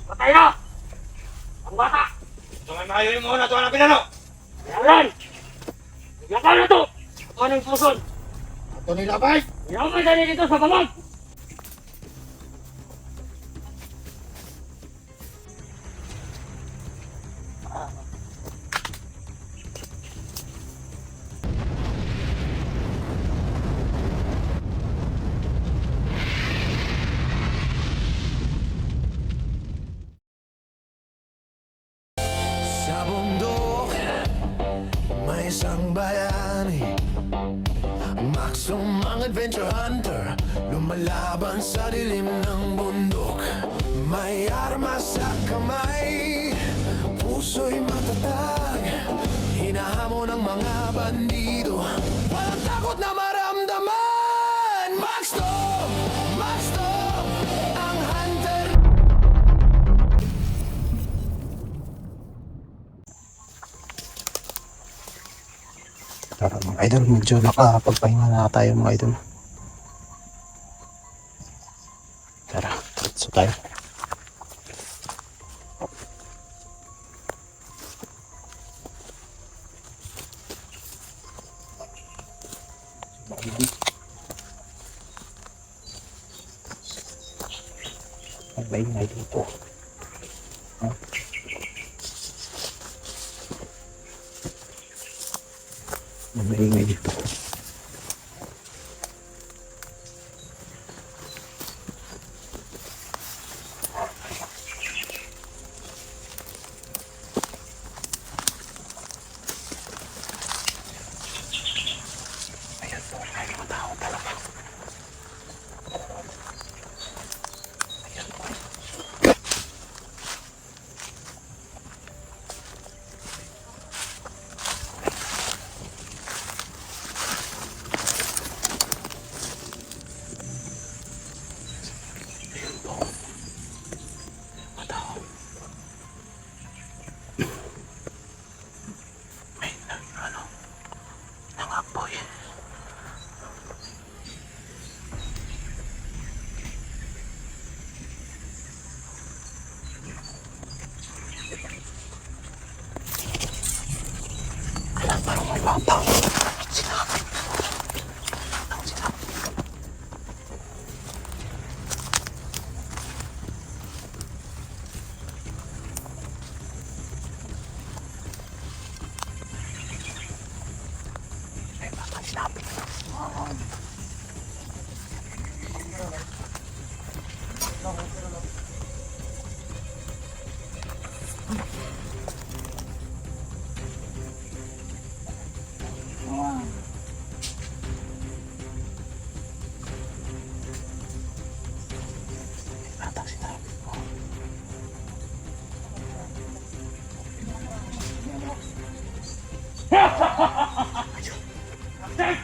Patay na! Ang bata! Ito may mahayoyin mo na ito ang pinano! Yalan! Yakaw na to! Ano yung puson? Ito nilabay! Yaman dali dito sa bamag! Sa bundok, may isang bayani, Maxum ang adventure hunter, lumalaban sa dilim ng bundok. May armas sa kamay, puso'y matatag, hinahamon ng mga bandido, walang takot na maramdaman. Maxum! Maxum! Ang hunter. Tara mga idol, medyo nakapagpahinga na tayo mga idol. Tara, so tayo. Ang maingay dito. Ang maingay dito. Ayan po, may mga tao talaga. Ayan po. May nangapoy. Alam, parang may bata. Sinapit. Ang sinapit. May bata sinapit. Bata sinapit po. Kapten!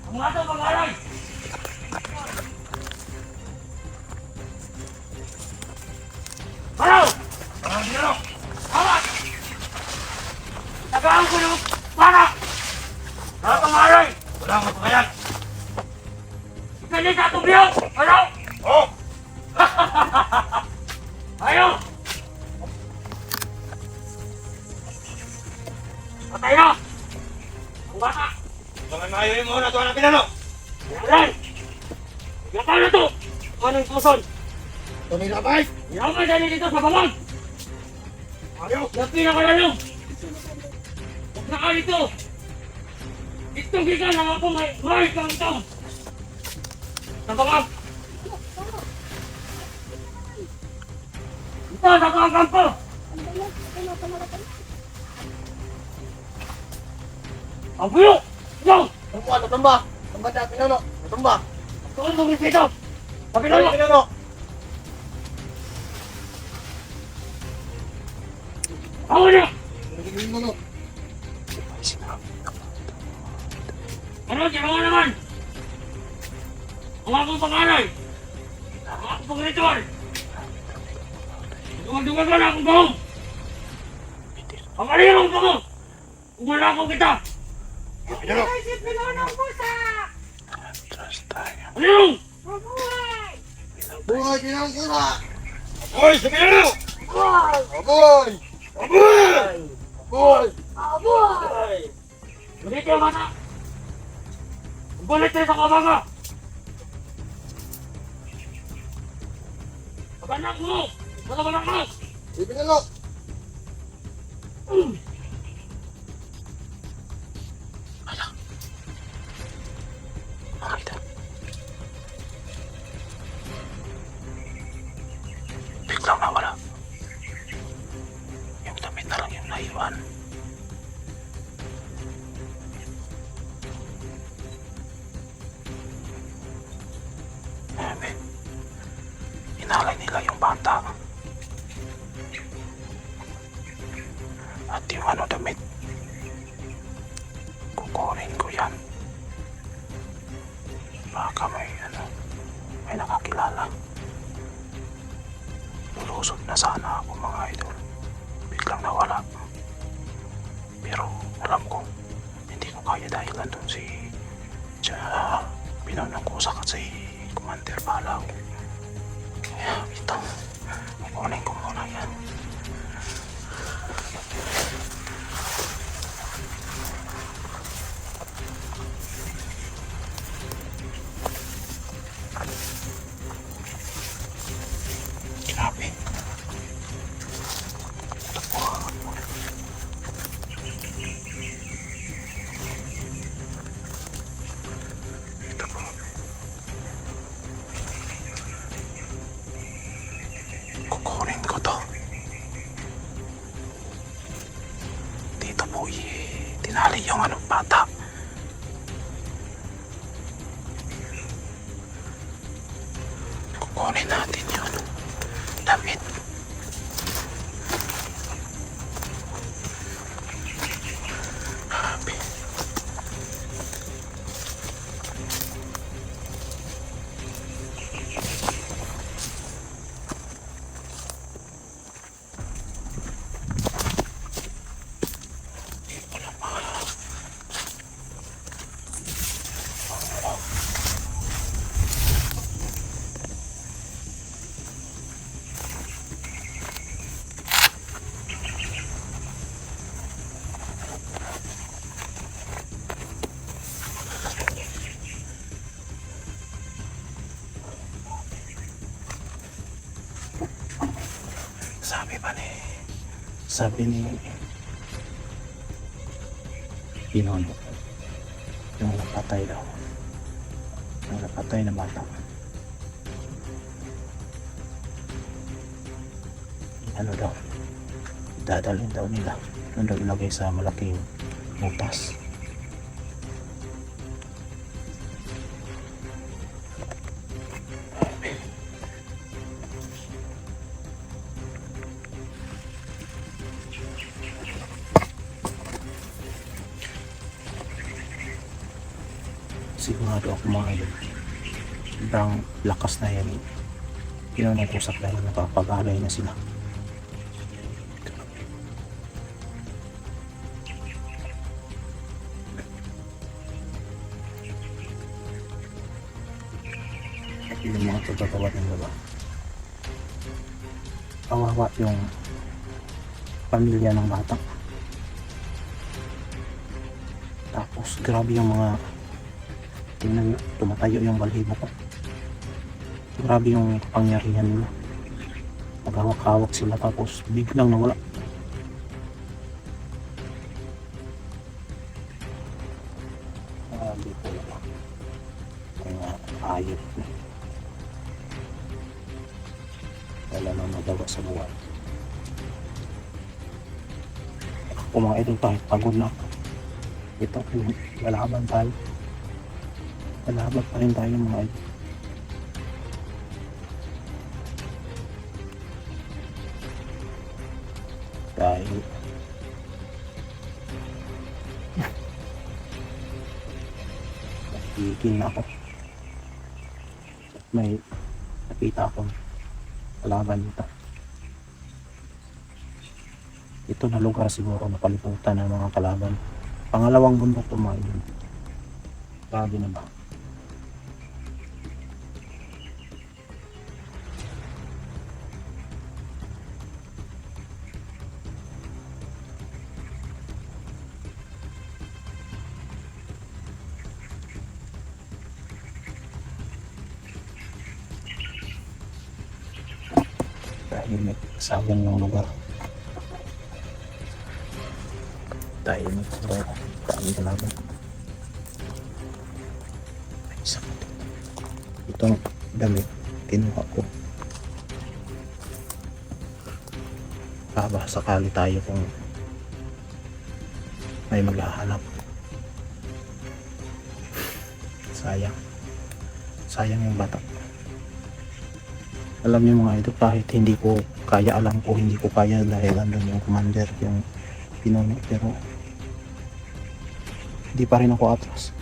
Ang mga ito mangalay! Baraw! Parang pinano! Hawak! Tagaan ko ng bata! Mga pangalay! Wala akong pakayan! Ikali sa atong biyo! Baraw! Oh! Ayaw! Patay na! Ang bata! Ito may mahayoyin mo na ito ang pinano! Yalan! Yakaw na to! Ano yung puson? Ito nilabay! Yaman dali dito sa bamag! Ayaw! Yung pinakalalong! Huwag na ka dito! Itong giga lang ako may kang ito! Sa bamag! Ito sa bamag po! Ang buyo! Ito! Tumba! Tumba! Tumba na pinano! Tumba! Tuon mo dito! Sa Ito pinalo! pinano! Ako na! Pinano! May sinapit. Ano? Ginawa naman! Ang akong pangalay! Ang akong pangritual! Duwag-duwag na akong bahong! Ang alirong ko mo! Umalakaw kita! Pinano! Si Pinonong Pusa! Atras tayo. Alirong! Mabuhay! Buhay pinang kura! Aboy! Sa pinalo! Aboy! Aboy! Aboy! Aboy! Aboy! Hindi kayo mana! Balik tayo sa kabaga! Pag-anak mo! Pag-anak mo! Sa pinalo! Mga idol. Biglang nawala. Yung damit na lang yung naiwan. Inalay nila yung bata. At yung ano damit. Kukunin ko yan. Baka may nakakilala. Lulusot na sana ako mga idol. Biglang nawala. Pero alam ko, hindi ko kaya dahil nandun si pinanong ko sa kasi Commander Balaw. Kaya ito, kukunin ko muna yan. Grabe. Ito po. Ito po. Kukunin ko to. Dito po tinali yung bata. Kukunin natin yun. Damit. Grabe. Sabi ni Pinono, yung napatay daw, yung napatay na bata, ano daw, dadalhin daw nila, doon daw ilagay sa malaking butas. Sigurado ako mga idol, sobrang lakas na yan. Pinanag-usap dahil nakapag-alay na sila. At yung mga tututawad ng baba, kawawa yung pamilya ng bata. Tapos grabe yung mga tingnan nyo, tumatayo yung balahibo ko. Grabe yung kapangyarihan nila. Maghawak-hawak sila tapos biglang nawala. Grabe po lang. Mga ayot na. Wala na magawa sa buwan. Ako mga idol, kahit pagod na ako, ito, lalaban tayo. Lalaban pa rin tayo mga idol. Dahil nakikil na ako. May nakita akong kalaban dito. Ito na lugar siguro na paliputan ng mga kalaban. Pangalawang bundok ito mga idol. Grabe na ba? tahimik, sayang yung lugar. Tahimik, pero dami kalaban. Ay, isa pa dito. Itong damit, kinuha ko. Baka sakali tayo kung may maghahanap. Sayang yung bata. Alam niyo mga ito, kahit hindi ko kaya, alam ko hindi ko kaya dahil andun yung commander, yung pinuno, pero hindi pa rin ako atras.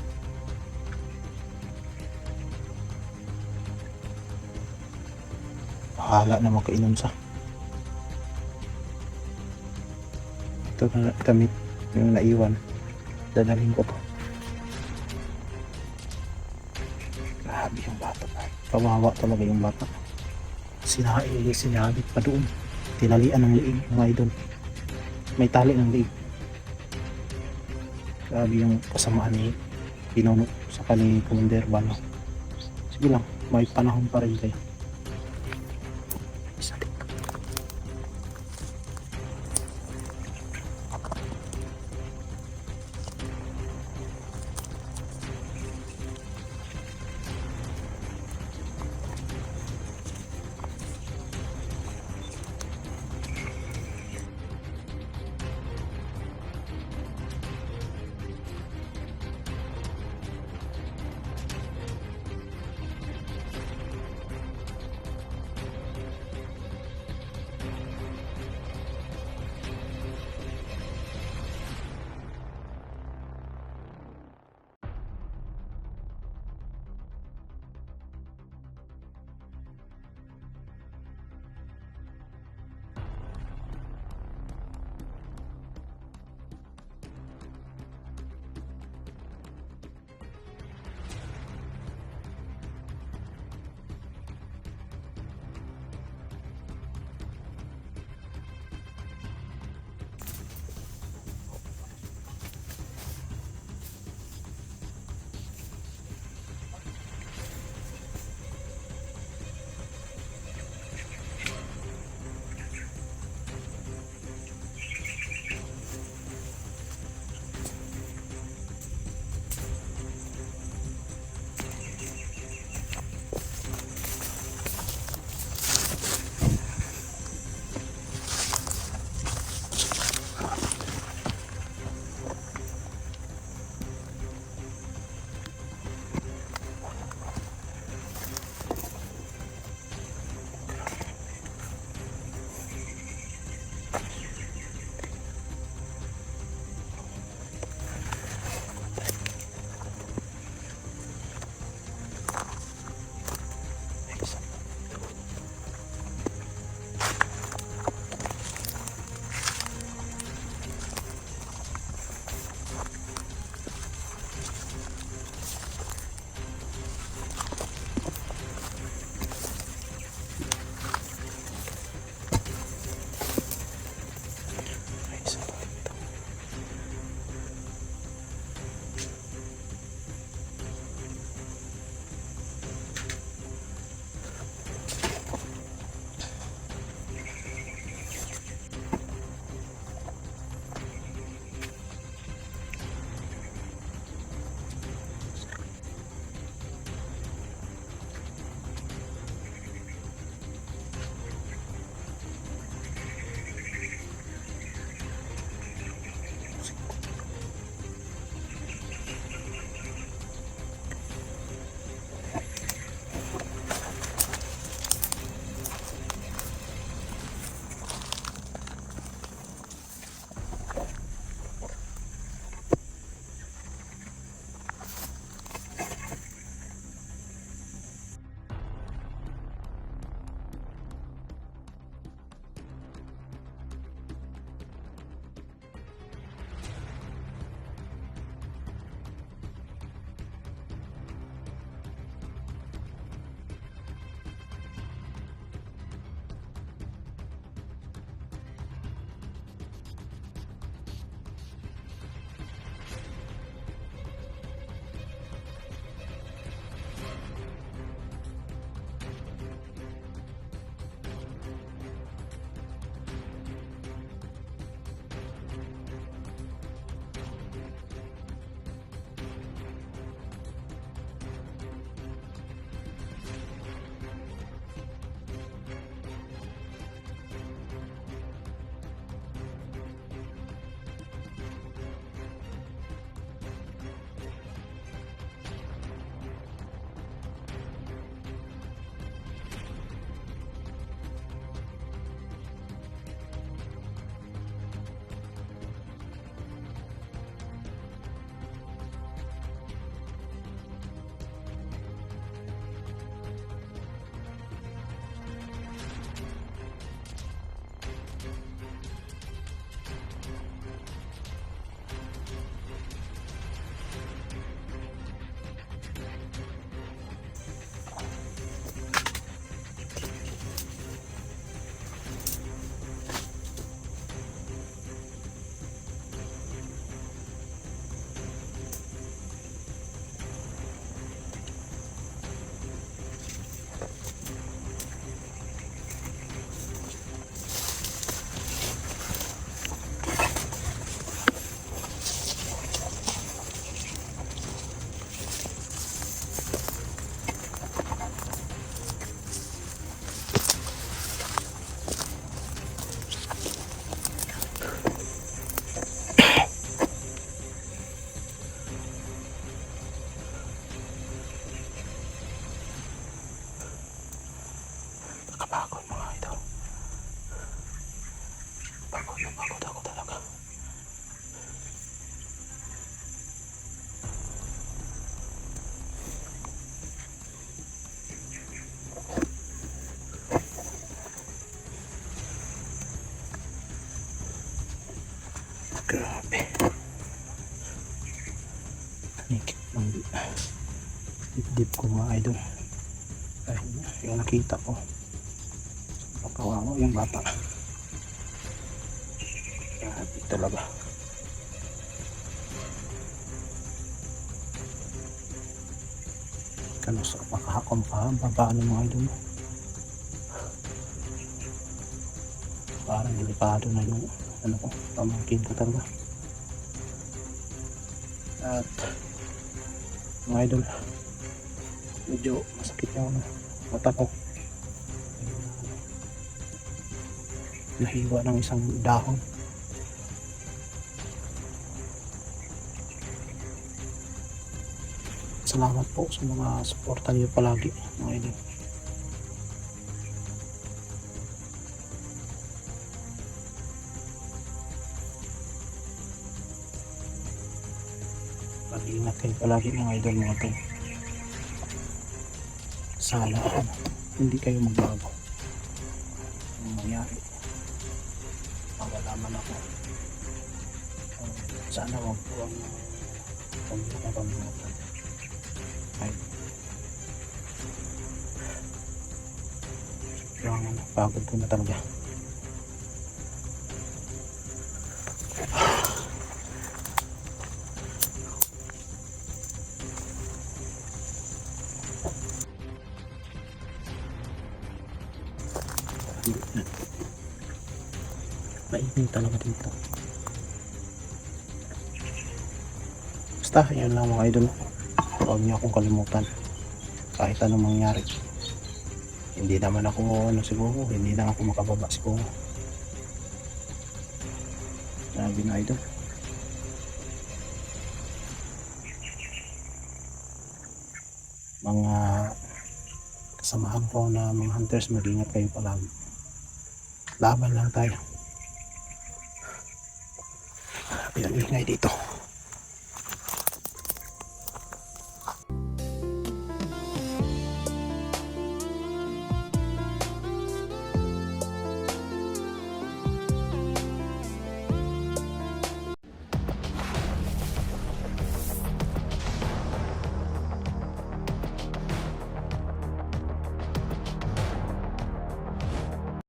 Bahala na makainom sa ito na damit yung naiwan, dadalhin ko to. Grabe yung bata, kawawa talaga yung bata. Sinabit pa doon, tinalian ng liig mga idol, may tali ng liig. Grabe yung kasamaan ni pinuno sa kani Commander Bano. Sige lang, may panahon pa rin kayo. Isa dito. Grabe. Tanikip ng dip ko mga idol. Ay, yung nakita ko. Kawawa yung bata. Grabe talaga. Kanus, makahakom pa. Babaan ng mga idol. Parang delikado na yung ano ko, pamangkin ko talaga. At mga idol, medyo masakit yung mata ko. Nahiwa ng isang dahon. Salamat po sa mga suporta niyo palagi mga idol. Mag-ingat kayo palagi mga idol, mga tol. Sana hindi kayo magbago. Ang mangyari, mawala man ako. Sana wag po ang pagkakabangatan. Ay, sobrang pagod ko na talaga. Mainit talaga dito. Basta yun lang mga idol, huwag niyo akong kalimutan kahit anong mangyari. Hindi naman ako siguro, hindi na ako makababa siguro. Sabi na idol, mga kasamahan ko na mga hunters, mag-ingat kayo palagi. Laban lang tayo. Grabe ang ingay dito.